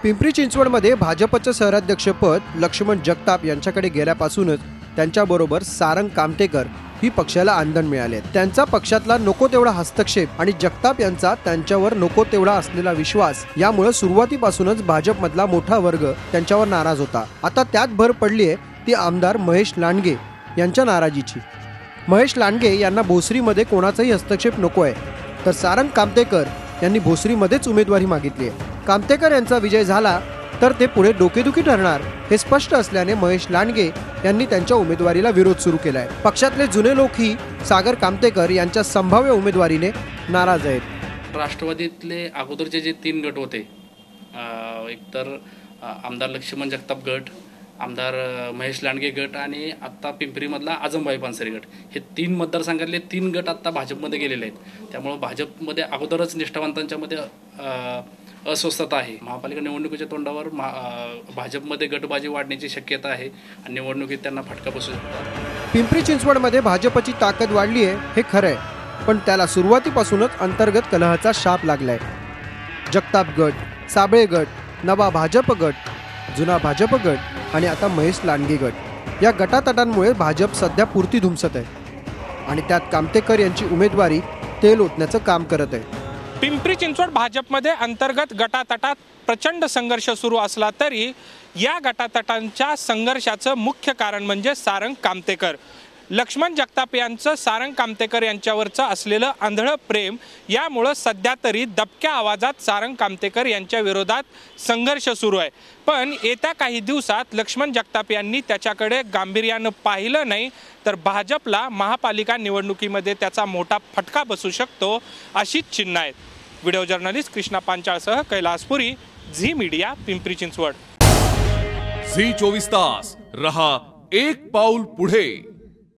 पिंपरी चिंचवडमध्ये भाजपचं शहराध्यक्षपद लक्ष्मण जगताप यांच्याकडे गेल्यापासूनच त्यांच्याबरोबर सारंग कामतेकर ही पक्षाला आंदण मिळाले। त्यांचा पक्षातला नको तेवढा हस्तक्षेप आणि जगताप यांचा त्यांच्यावर नको तेवढा असलेला विश्वास यामुळे सुरुवातीपासूनच भाजपमधला मोठा वर्ग त्यांच्यावर नाराज होता। आता त्यात भर पडली आहे ती आमदार महेश लांडगे यांच्या नाराजीची। महेश लांडगे यांना भोसरीमध्ये कोणाचाही हस्तक्षेप नको आहे, तर सारंग कामतेकर यांनी भोसरीमध्येच उमेदवारी मागितली आहे। कामतेकर यांचा विजय झाला तर ते पुढे डोकेदुखी ठरणार हे स्पष्ट असल्याने महेश लांडगे यांनी त्यांच्या उमेदवारीला विरोध सुरू केला आहे। पक्षातले जुने लोकही सागर कामतेकर यांच्या संभाव्य उमेदवारीने नाराज आहेत। राष्ट्रवादीतले अगोदरचे जे 3 गट होते, एकतर आमदार लक्ष्मण जगताप गट, आमदार महेश लांडगे गट आणि आत्ता पिंपरीमधला आजमबाई पानसरे गट, हे 3 मतदारसंघातले 3 गट आत्ता भाजपमध्ये गेलेले आहेत। त्यामुळे भाजपमध्ये अगोदरच निष्ठावंतांच्या मध्ये अस्वस्थता आहे। महापालिका निवडणुकीच्या तोंडावर भाजपमध्ये गटबाजी वाढण्याची शक्यता आहे आणि निवडणुकीत त्यांना फटका बसू शकतो। पिंपरी चिंचवडमध्ये भाजपची ताकद वाढली आहे हे खरं आहे, पण त्याला सुरुवातीपासूनच अंतर्गत कलहाचा शाप लागलाय। जगताप गट, साबळे गट, नवा भाजप गट, जुना भाजप गट आणि आता महेश लांडगे गट या गटातटांमुळे भाजप सध्या पुरती धुमसत आहे आणि त्यात कामतेकर यांची उमेदवारी तेल ओतण्याचं काम करत आहे। पिंपरी चिंचवड भाजपमध्ये अंतर्गत गटातटात प्रचंड संघर्ष सुरू असला तरी या गटातटांच्या संघर्षाचं मुख्य कारण म्हणजे सारंग कामतेकर। लक्ष्मण जगताप यांचं सारंग कामतेकर यांच्यावरचं असलेलं आंधळं प्रेम यामुळे सध्या तरी दबक्या आवाजात सारंग कामतेकर यांच्या विरोधात संघर्ष सुरू आहे। पण येत्या काही दिवसात लक्ष्मण जगताप यांनी त्याच्याकडे गांभीर्यानं पाहिलं नाही तर भाजपला महापालिका निवडणुकीमध्ये त्याचा मोठा फटका बसू शकतो अशीच चिन्ह आहेत। व्हिडिओ जर्नलिस्ट कृष्णा पांचाळसह कैलासपुरी, झी मीडिया, पिंपरी चिंचवड। झी 24 तास रहा एक पाऊल पुढे।